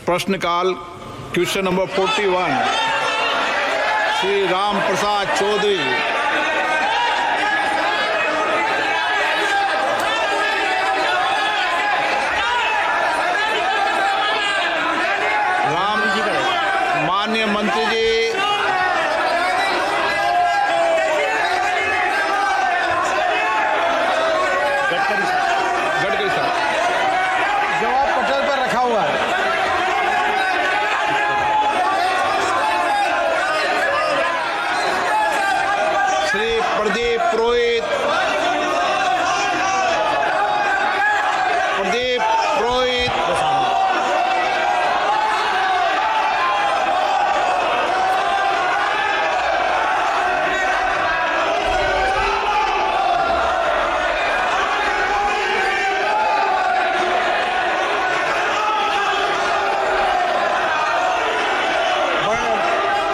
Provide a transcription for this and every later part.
प्रश्नकाल question number 41 Shri Ram Prasad Chaudhary. माननीय मंत्री जी, गडकरी साहब, जवाब पटल पर रखा हुआ है। श्री प्रदीप पुरोहित,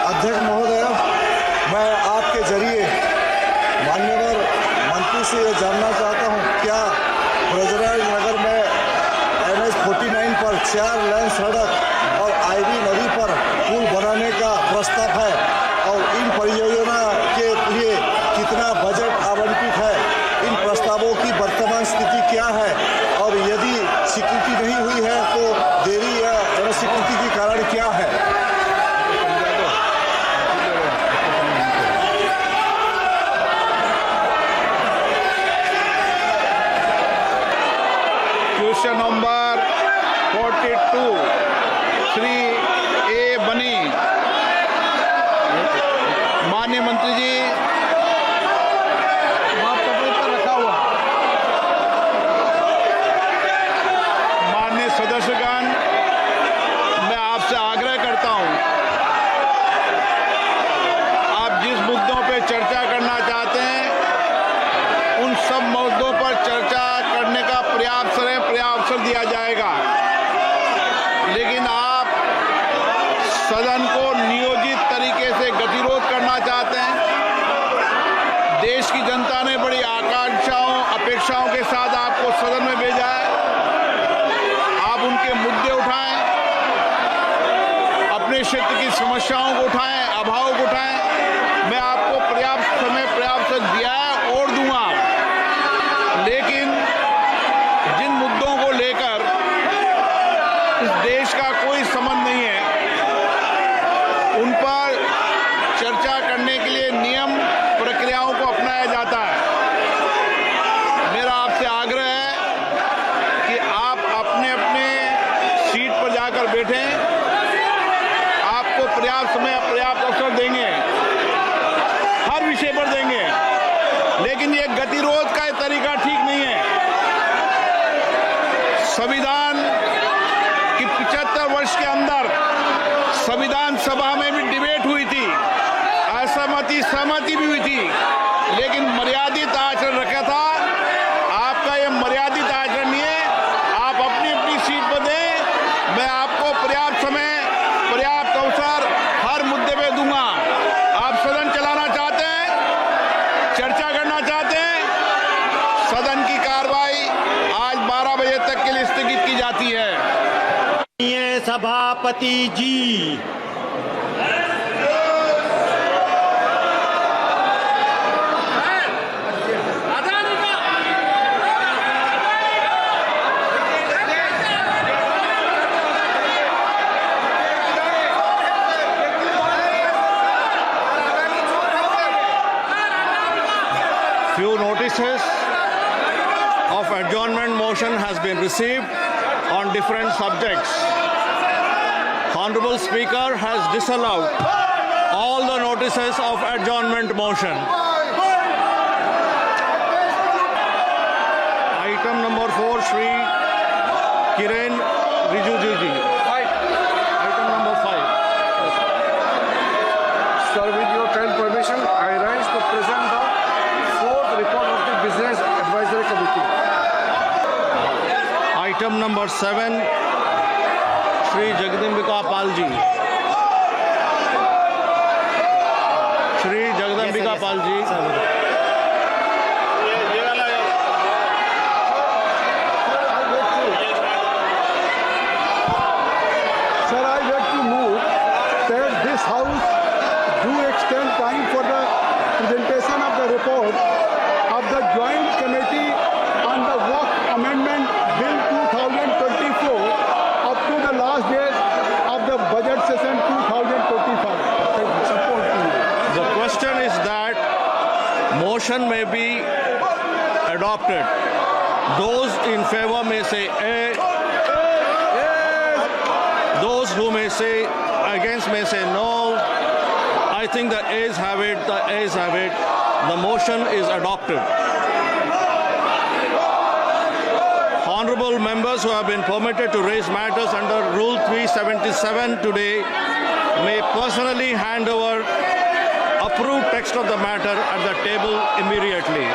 अध्यक्ष महोदय, मैं आपके जरिए मान्यवर मंत्री से ये जानना चाहता हूँ, क्या ब्रजराज नगर में NH-49 पर 4 लेन सड़क और आईवी नदी पर पुल बनाने का प्रस्ताव है और इन परियोजना के लिए कितना बजट आवंटित है? इन प्रस्तावों की वर्तमान स्थिति क्या है और यदि स्वीकृति नहीं हुई है तो देरी या अस्वीकृति के कारण क्या है? क्वेश्चन नंबर 42 श्री ए बनी। माननीय मंत्री जी, पटल पर रखा हुआ। माननीय सदस्यगण, मैं आपसे आग्रह करता हूं, आप जिस मुद्दों पर चर्चा करना चाहते हैं उन सब मुद्दों पर चर्चा करने का पर्याप्त अवसर दिया जाएगा, लेकिन आप सदन को नियोजित तरीके से गतिरोध करना चाहते हैं। देश की जनता ने बड़ी आकांक्षाओं अपेक्षाओं के साथ आपको सदन में भेजा है। आप उनके मुद्दे उठाएं, अपने क्षेत्र की समस्याओं को उठाएं, अभाव को उठाएं। मैं आपको पर्याप्त समय पर्याप्त दिया है और दूंगा, लेकिन जिन मुद्दों को लेकर इस देश का कोई संबंध नहीं है उन पर चर्चा करने के लिए नियम प्रक्रियाओं को अपनाया जाता है। मेरा आपसे आग्रह है कि आप अपने अपने सीट पर जाकर बैठें। आपको पर्याप्त समय पर्याप्त अवसर देंगे, हर विषय पर देंगे, लेकिन ये गतिरोध का तरीका ठीक नहीं है। संविधान की 75 वर्ष के अंदर संविधान सभा में भी डिबेट हुई थी, असहमति सहमति भी हुई थी, लेकिन मर्यादित आचरण रखा था। आपका ये मर्यादित आचरण नहीं है। आप अपनी अपनी सीट पर दें, मैं आपको पर्याप्त समय पर्याप्त अवसर हर मुद्दे पे दूंगा। आप सदन चलाना चाहते हैं, चर्चा करना चाहते हैं, सदन की कार्रवाई आज 12 बजे तक के लिए स्थगित की जाती है। सभापति जी, few notices of adjournment motion has been received on different subjects. Honorable Speaker has disallowed all the notices of adjournment motion. Item number 4, Shri Kiren Rijiju ji. Item number 5. Sir, with your kind permission, I rise to present the 4th report of the Business Advisory Committee. Item number 7, Shri Jagdambika Pal ji. Shri Jagdambika Pal ji. motion may be adopted. Those in favor may say A. Those who may say against may say no. I think the ayes have it. The ayes have it. The motion is adopted. Honorable members who have been permitted to raise matters under Rule 377 today may personally hand over approved text of the matter at the table immediately.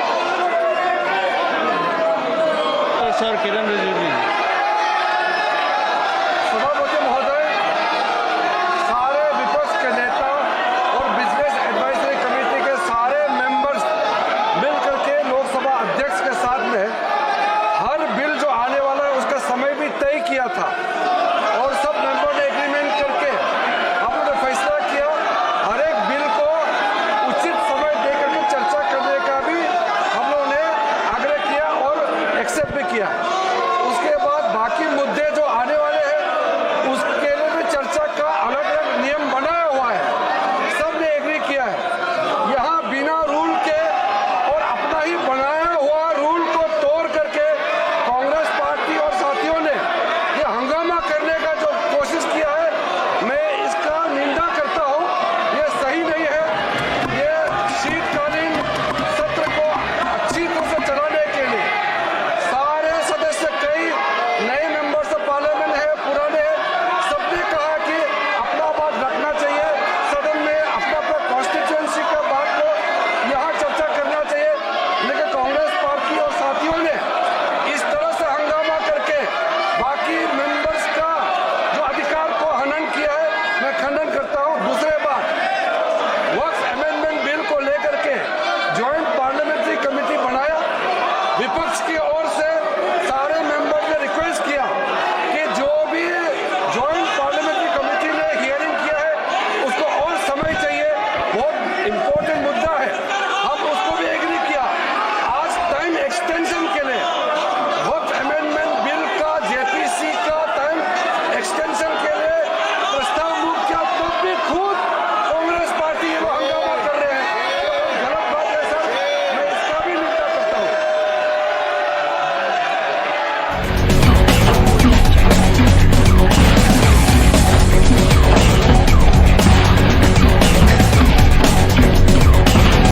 Sir Kiran Rijiju.